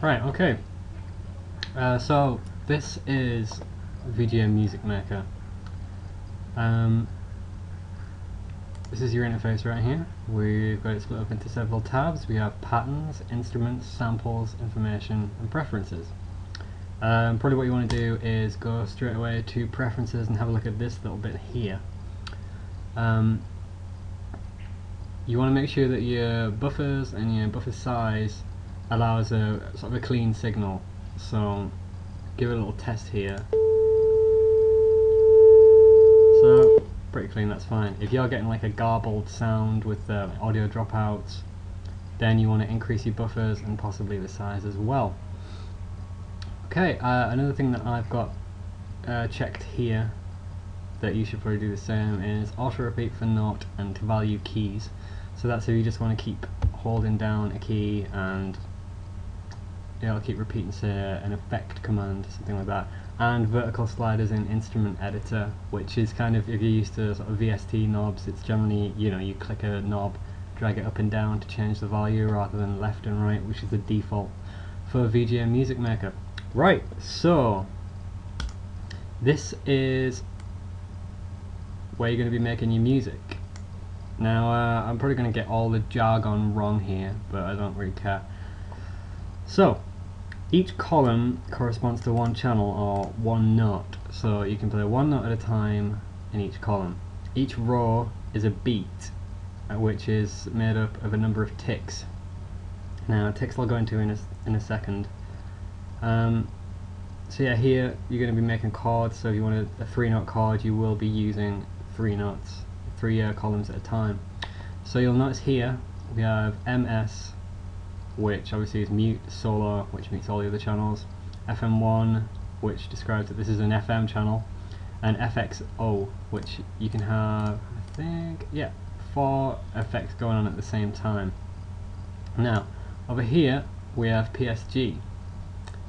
Right, okay. So this is VGM Music Maker. This is your interface right here. We've got it split up into several tabs. We have patterns, instruments, samples, information, and preferences. Probably what you want to do is go straight away to preferences and have a look at this little bit here. You want to make sure that your buffers and your buffer size allows a sort of a clean signal. So give it a little test here. So pretty clean, that's fine. If you're getting like a garbled sound with audio dropouts, then you want to increase your buffers and possibly the size as well. Okay, another thing that I've got checked here that you should probably do the same is auto repeat for note and value keys. So that's if you just want to keep holding down a key and it'll keep repeating, say, an effect command, something like that. And vertical sliders in instrument editor, which is kind of, if you're used to sort of VST knobs, it's generally, you know, you click a knob, drag it up and down to change the value rather than left and right, which is the default for VGM Music Maker. Right, so this is where you're going to be making your music. Now I'm probably going to get all the jargon wrong here, but I don't really care. So each column corresponds to one channel or one note, so you can play one note at a time in each column. Each row is a beat, which is made up of a number of ticks. Now ticks I'll go into in a second. So yeah, here you're going to be making chords, so if you want a 3-note chord you will be using 3 notes, 3 columns at a time. So you'll notice here we have MS, which obviously is mute, solo, which mutes all the other channels, FM1, which describes that this is an FM channel, and FXO, which you can have, I think, yeah, 4 effects going on at the same time. Now over here we have PSG.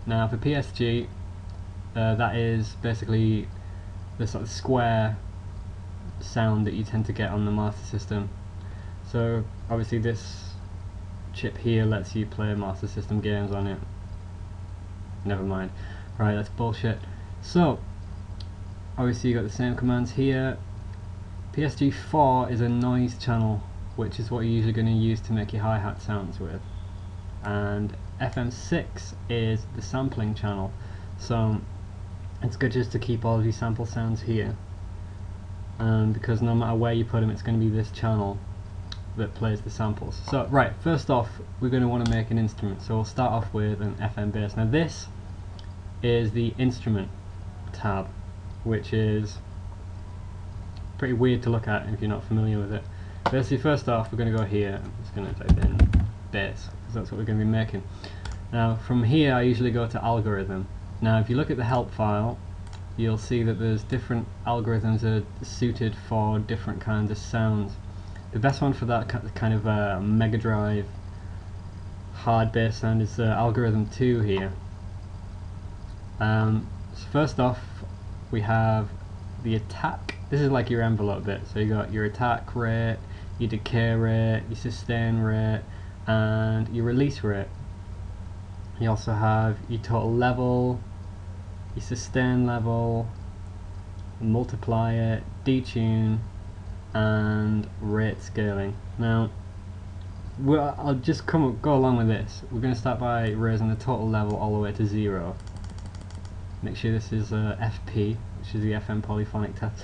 Now for PSG, that is basically the sort of square sound that you tend to get on the Master System. So obviously this chip here lets you play Master System games on it. Never mind. Right, that's bullshit. So obviously you got the same commands here. PSG4 is a noise channel, which is what you're usually going to use to make your hi-hat sounds with. And FM6 is the sampling channel, so it's good just to keep all of these sample sounds here, because no matter where you put them it's going to be this channel that plays the samples. So right, first off we're going to want to make an instrument, so we'll start off with an FM bass. Now this is the instrument tab, which is pretty weird to look at if you're not familiar with it. Basically, first off we're going to go here, I'm just going to type in bass, because that's what we're going to be making. Now from here I usually go to algorithm. Now if you look at the help file you'll see that there's different algorithms that are suited for different kinds of sounds. The best one for that kind of Mega Drive hard bass sound is algorithm 2 here. So first off we have the attack. This is like your envelope bit, so you got your attack rate, your decay rate, your sustain rate, and your release rate. You also have your total level, your sustain level, multiplier, detune, and rate scaling. Now I'll just go along with this. We're going to start by raising the total level all the way to 0. Make sure this is FP, which is the FM polyphonic test.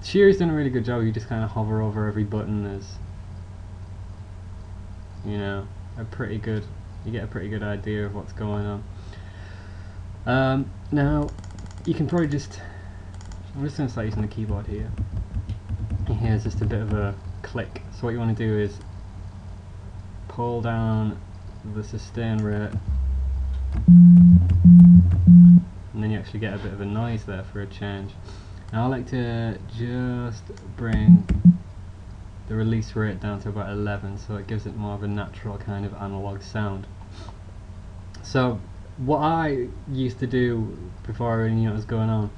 Sherry's done a really good job. You just kind of hover over every button. There's, you know, you get a pretty good idea of what's going on. Now you can probably I'm just going to start using the keyboard here. And here's just a bit of a click. So what you want to do is pull down the sustain rate, and then you actually get a bit of a noise there for a change. Now I like to just bring the release rate down to about 11, so it gives it more of a natural kind of analog sound. So what I used to do before I really knew what was going on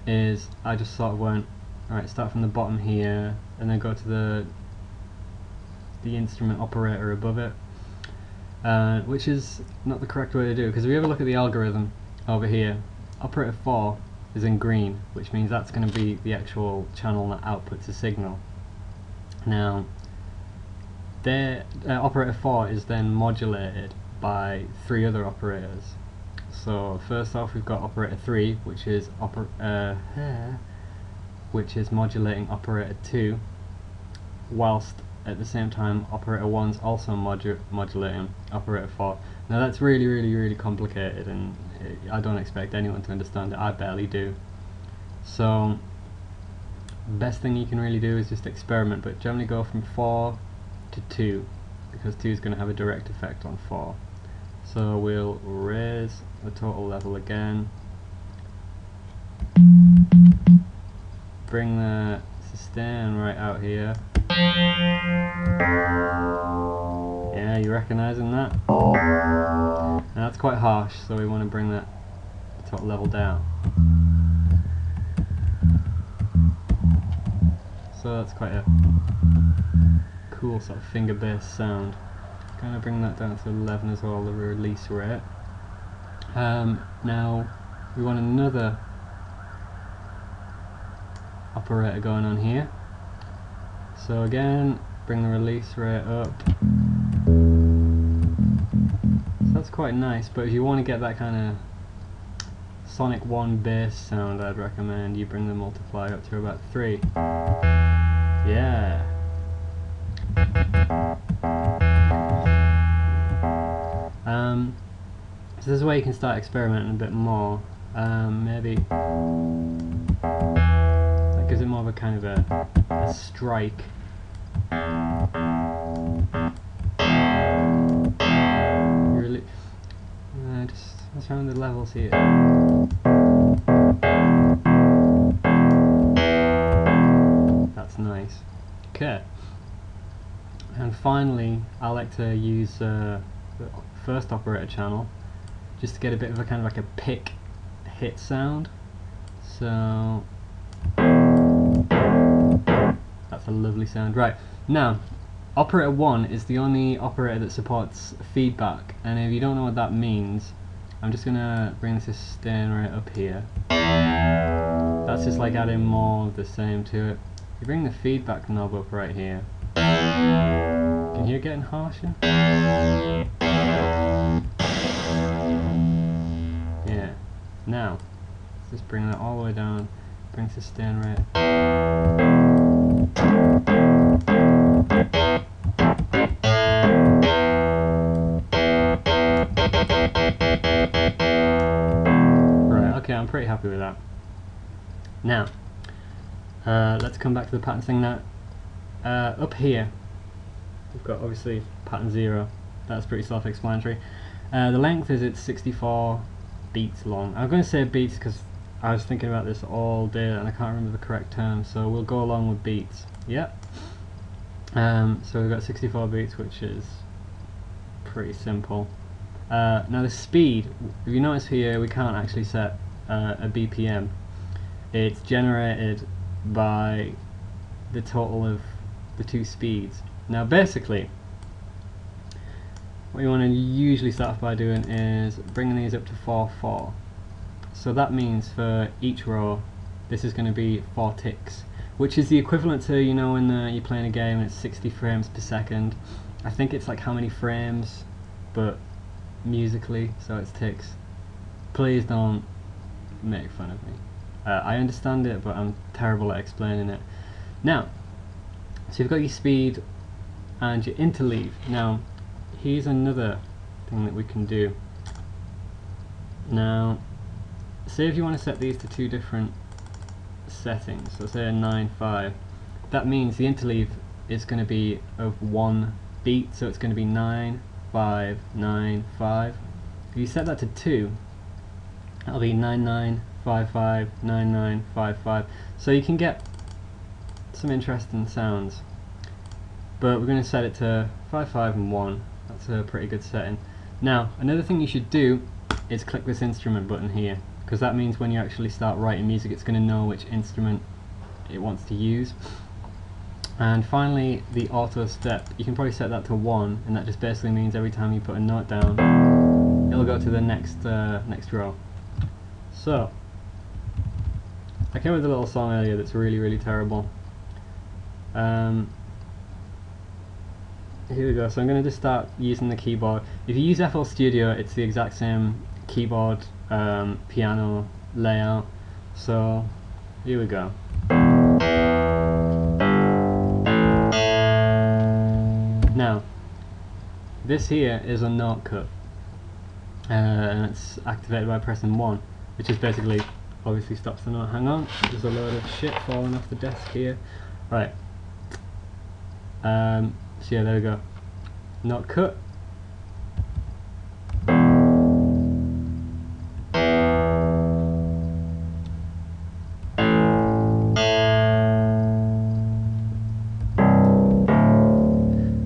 is I just sort of went, alright, start from the bottom here and then go to the instrument operator above it, which is not the correct way to do it, because if you ever look at the algorithm over here, operator 4 is in green, which means that's going to be the actual channel that outputs a signal. Now, operator 4 is then modulated by 3 other operators. So first off, we've got operator 3, which is modulating operator 2, whilst at the same time operator 1's also modulating operator 4. Now that's really complicated, and I don't expect anyone to understand it. I barely do. So best thing you can really do is just experiment, but generally go from 4 to 2, because 2 is going to have a direct effect on 4. So we'll raise the total level again, bring the sustain right out here. Yeah, you recognizing that? Now that's quite harsh, so we want to bring that total level down. So that's quite a cool sort of finger bass sound. Kind of bring that down to 11 as well, the release rate. Now we want another operator going on here. So again, bring the release rate up. So that's quite nice, but if you want to get that kind of Sonic 1 bass sound, I'd recommend you bring the multiplier up to about 3. Yeah. So this is where you can start experimenting a bit more. Maybe that gives it more of a kind of a strike. Really, just around the levels here. That's nice. Okay. And finally, I like to use the first operator channel just to get a bit of a kind of like a pick hit sound. So that's a lovely sound. Right, now operator 1 is the only operator that supports feedback, and if you don't know what that means, I'm just gonna bring the sustain right up here. That's just like adding more of the same to it. You bring the feedback knob up right here. Can you hear it getting harsher? Yeah. Now, let's just bring that all the way down. Bring sustain rate. Right, okay, I'm pretty happy with that. Now, let's come back to the pattern thing now. Up here, we've got obviously pattern 0. That's pretty self-explanatory. The length is it's 64 beats long. I'm going to say beats because I was thinking about this all day and I can't remember the correct term, so we'll go along with beats. Yep. So we've got 64 beats, which is pretty simple. Now the speed, if you notice here, we can't actually set a BPM. It's generated by the total of the 2 speeds. Now basically, what you want to usually start off by doing is bringing these up to 4/4. So that means for each row, this is going to be 4 ticks, which is the equivalent to, you know, when you're playing a game and it's 60 frames per second. I think it's like how many frames, but musically, so it's ticks. Please don't make fun of me. I understand it, but I'm terrible at explaining it. Now, so you've got your speed and your interleave. Now, here's another thing that we can do. Now, say if you want to set these to 2 different settings, so say a 9/5, that means the interleave is going to be of 1 beat, so it's going to be 9/5 9/5. If you set that to 2, that'll be 9/9 5/5 9/9 5/5. So you can get some interesting sounds, but we're going to set it to 5/5 and 1. That's a pretty good setting. Now, another thing you should do is click this instrument button here, because that means when you actually start writing music, it's going to know which instrument it wants to use. And finally, the auto step, you can probably set that to 1, and that just basically means every time you put a note down, it'll go to the next next row. So I came with a little song earlier that's really terrible. Here we go. So I'm going to just start using the keyboard. If you use FL Studio, it's the exact same keyboard piano layout. So here we go. Now, this here is a note cut, and it's activated by pressing 1, which is basically, obviously stops the note. Hang on, there's a load of shit falling off the desk here. Right, so yeah, there we go. Note cut.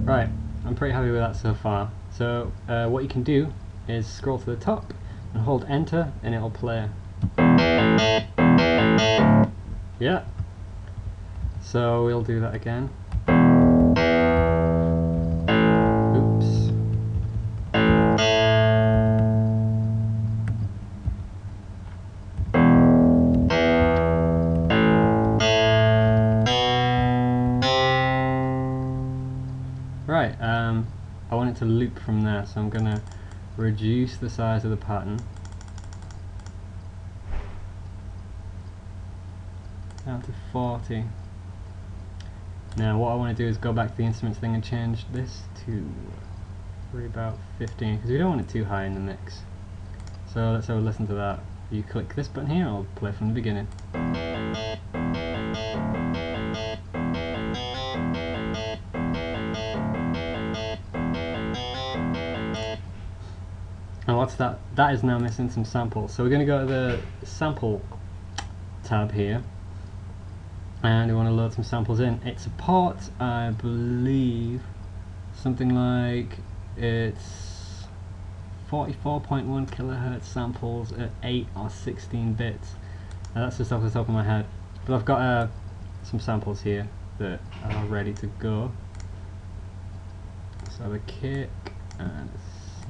Right, I'm pretty happy with that so far. So what you can do is scroll to the top and hold enter and it'll play. Yeah. So we'll do that again. Oops. Right, I want it to loop from there, so I'm gonna reduce the size of the pattern down to 40. Now what I want to do is go back to the instruments thing and change this to about 15, because we don't want it too high in the mix. So let's have a listen to that. You click this button here, I'll play from the beginning. And what's that? That is now missing some samples. So we're going to go to the sample tab here, and we want to load some samples in. It supports, I believe, something like it's 44.1 kilohertz samples at 8 or 16 bits. Now that's just off the top of my head, but I've got some samples here that are ready to go. So the kick and the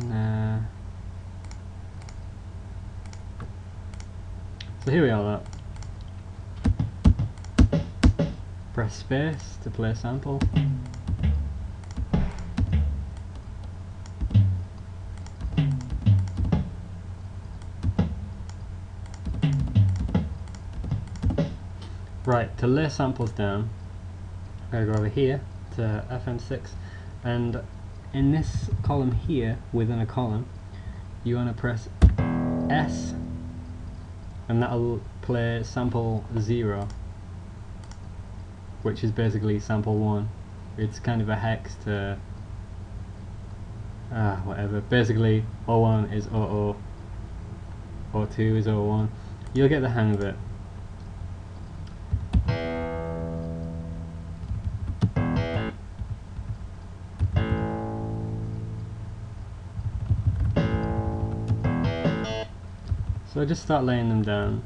snare. So here we are. Press space to play a sample. Right, to lay samples down, I'm going to go over here to FM6, and in this column here, within a column, you want to press S, and that'll play sample 0, which is basically sample 1. It's kind of a hex to whatever. Basically 01 is 00, 02 is 01. You'll get the hang of it. So just start laying them down.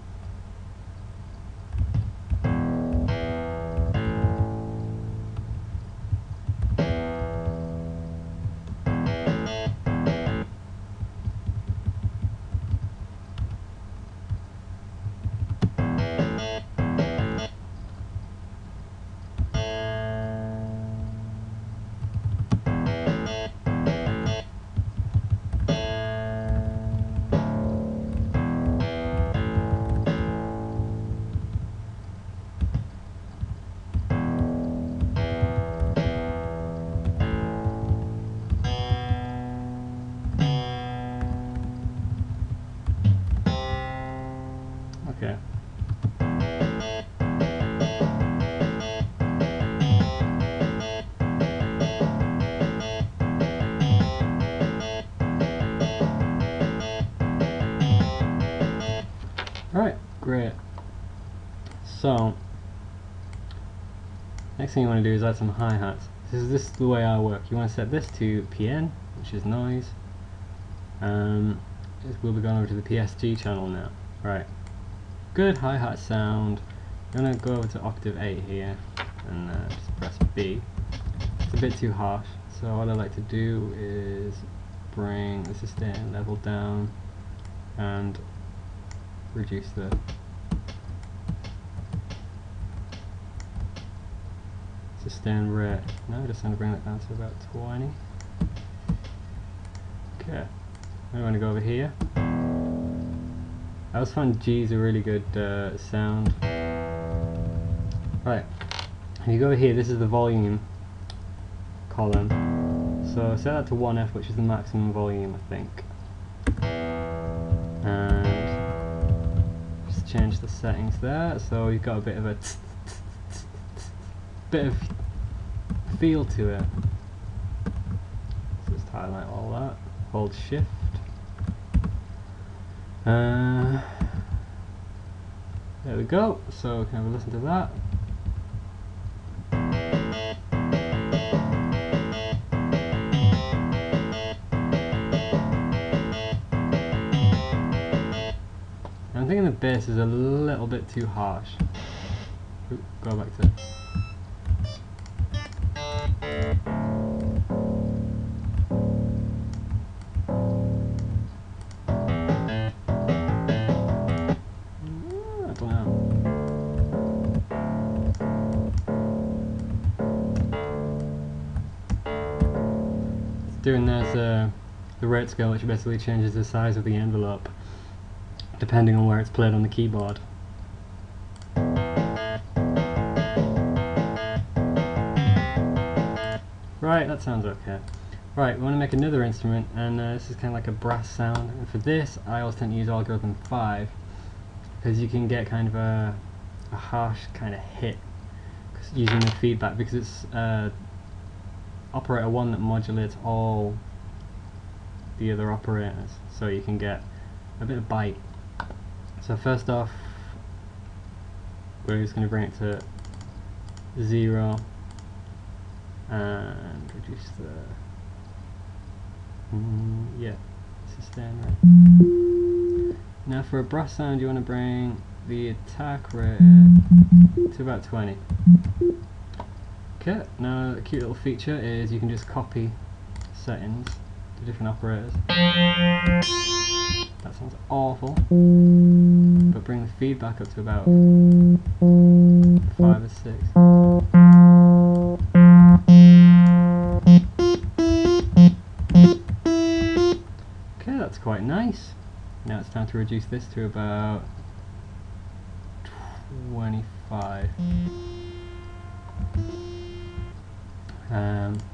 Okay. Alright, great. So, next thing you want to do is add some hi-hats. This is the way I work. You want to set this to PN, which is noise. We'll be going over to the PSG channel now. Right. Good hi-hat sound. I'm going to go over to octave 8 here. and just press B. It's a bit too harsh, so what I like to do is bring the sustain level down and reduce the sustain rate. Now I just want to bring that down to about 20. Okay, I want to go over here. I always find G's a really good sound. Right, if you go over here, this is the volume column. So set that to 1F, which is the maximum volume, I think. And just change the settings there, so you've got a bit of a bit of feel to it. Just highlight all that, hold shift. There we go, so we can have a listen to that. I'm thinking the bass is a little bit too harsh. Ooh, go back to I don't know. It's doing there's the rate scale, which basically changes the size of the envelope depending on where it's played on the keyboard. Right, that sounds okay. Right, we want to make another instrument, and this is kind of like a brass sound, and for this I always tend to use algorithm 5 because you can get kind of a harsh kind of hit using the feedback, because it's operator 1 that modulates all the other operators, so you can get a bit of bite. So first off, we're just going to bring it to 0 and reduce the sustain rate. Now for a brass sound you want to bring the attack rate to about 20. Okay, now a cute little feature is you can just copy settings to different operators. That sounds awful, but bring the feedback up to about 5 or 6. Okay, that's quite nice. Now it's time to reduce this to about 25.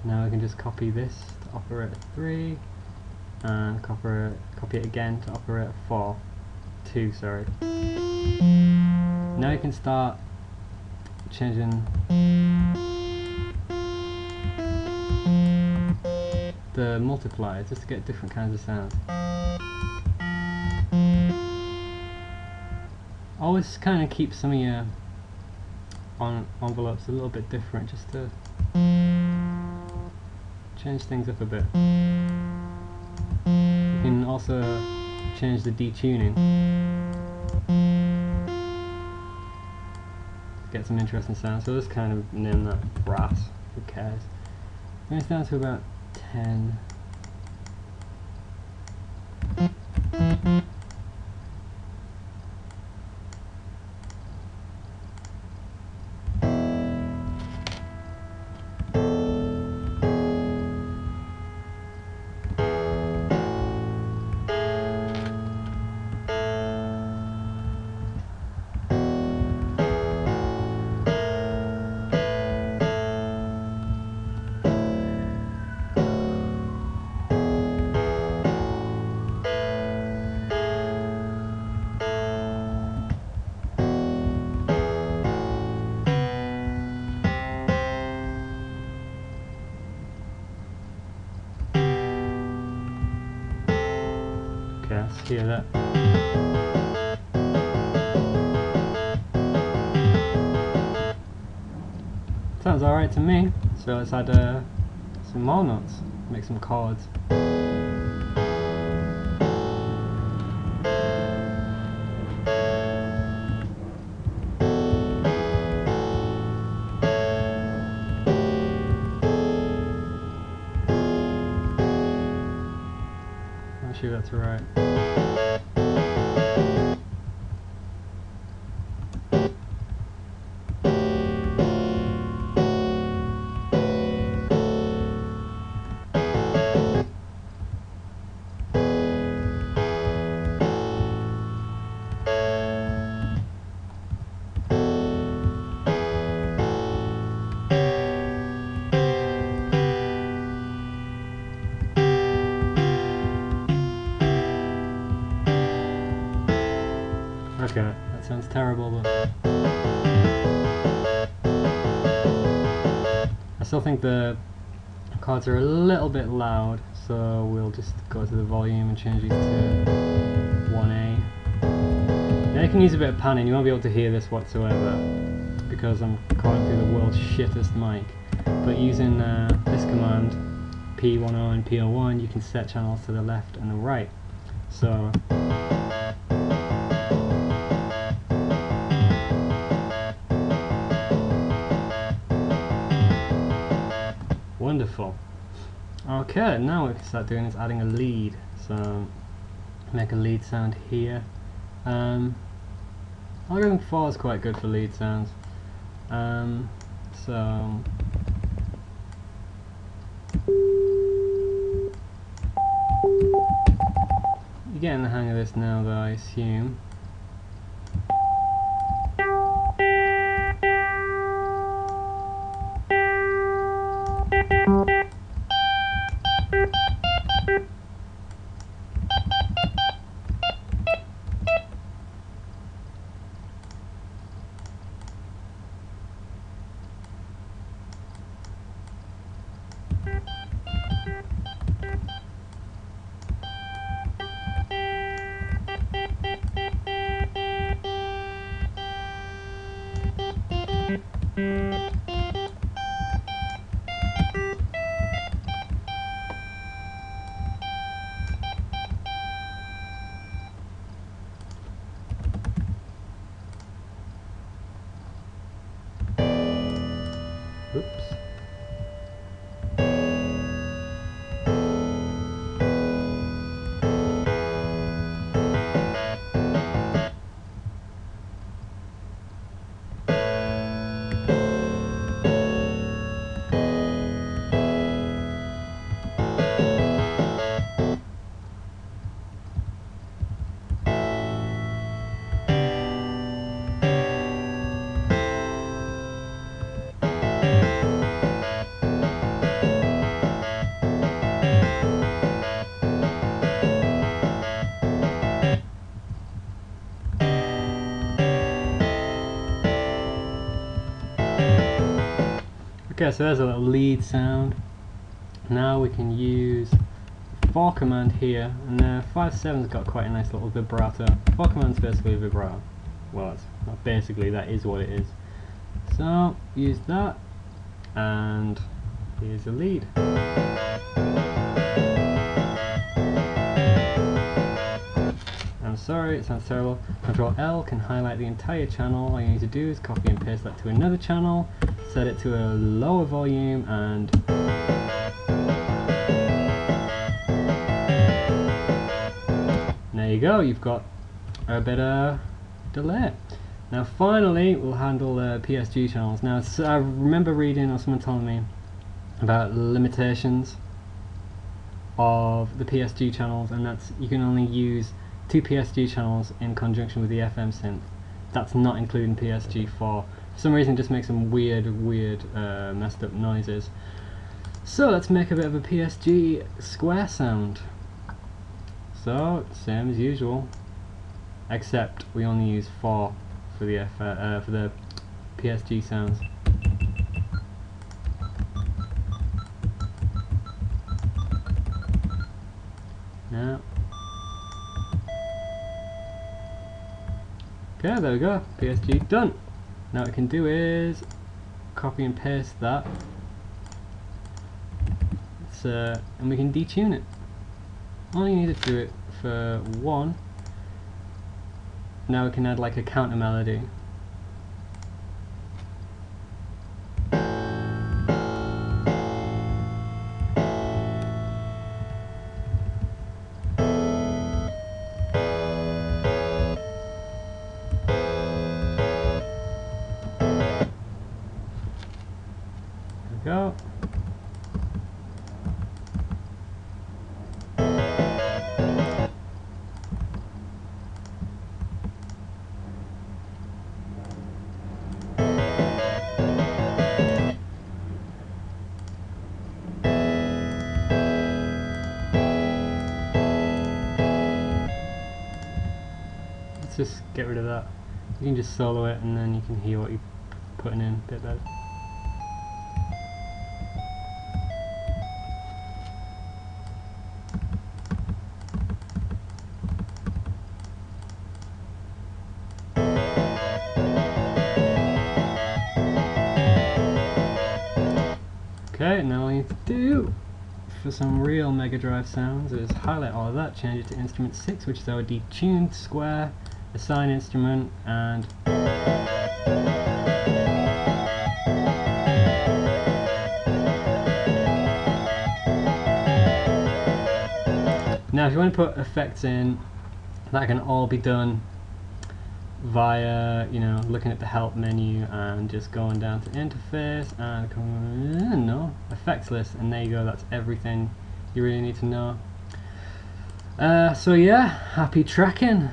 Now we can just copy this to operator 3 and copy it again to operator 2, sorry. Now you can start changing the multiplier just to get different kinds of sounds. Always kind of keep some of your envelopes a little bit different just to change things up a bit. You can also change the detuning to get some interesting sounds. So just kind of name that brass, who cares. Bring this down to about 10. Okay, let's hear that. Sounds alright to me. So let's add some walnuts, make some chords. sure that's right. Okay, that sounds terrible, but I still think the chords are a little bit loud, so we'll just go to the volume and change these to 1A. Now you can use a bit of panning. You won't be able to hear this whatsoever because I'm calling through the world's shittest mic, but using this command, P10 and P01, you can set channels to the left and the right. So wonderful. Okay, now what we can start doing is adding a lead. So make a lead sound here. Algorithm 4 is quite good for lead sounds. So you're getting the hang of this now, though, I assume. Oops. Okay, so there's a little lead sound. Now we can use 4 command here, and 5/7's got quite a nice little vibrato. 4 command's basically a vibrato. Well, it's not basically, that is what it is. So use that, and here's the lead. I'm sorry, it sounds terrible. Control L can highlight the entire channel. All you need to do is copy and paste that to another channel, set it to a lower volume, and there you go, you've got a bit of delay. Now finally we'll handle the PSG channels. Now I remember reading, or someone telling me, about limitations of the PSG channels, and that's you can only use 2 PSG channels in conjunction with the FM synth. That's not including PSG4. For some reason it just makes some weird messed up noises. So let's make a bit of a PSG square sound. So same as usual, except we only use 4 for the PSG sounds. Now, okay, there we go, PSG done. Now what we can do is copy and paste that, and we can detune it. Only need to do it for 1. Now we can add like a counter melody. just get rid of that. You can just solo it and then you can hear what you're putting in a bit better. Okay, now all you need to do for some real Mega Drive sounds is highlight all of that, change it to instrument 6, which is our detuned square, assign instrument, and now if you want to put effects in, that can all be done via, you know, looking at the help menu and just going down to interface and coming, no, effects list, and there you go, that's everything you really need to know. So yeah, happy tracking.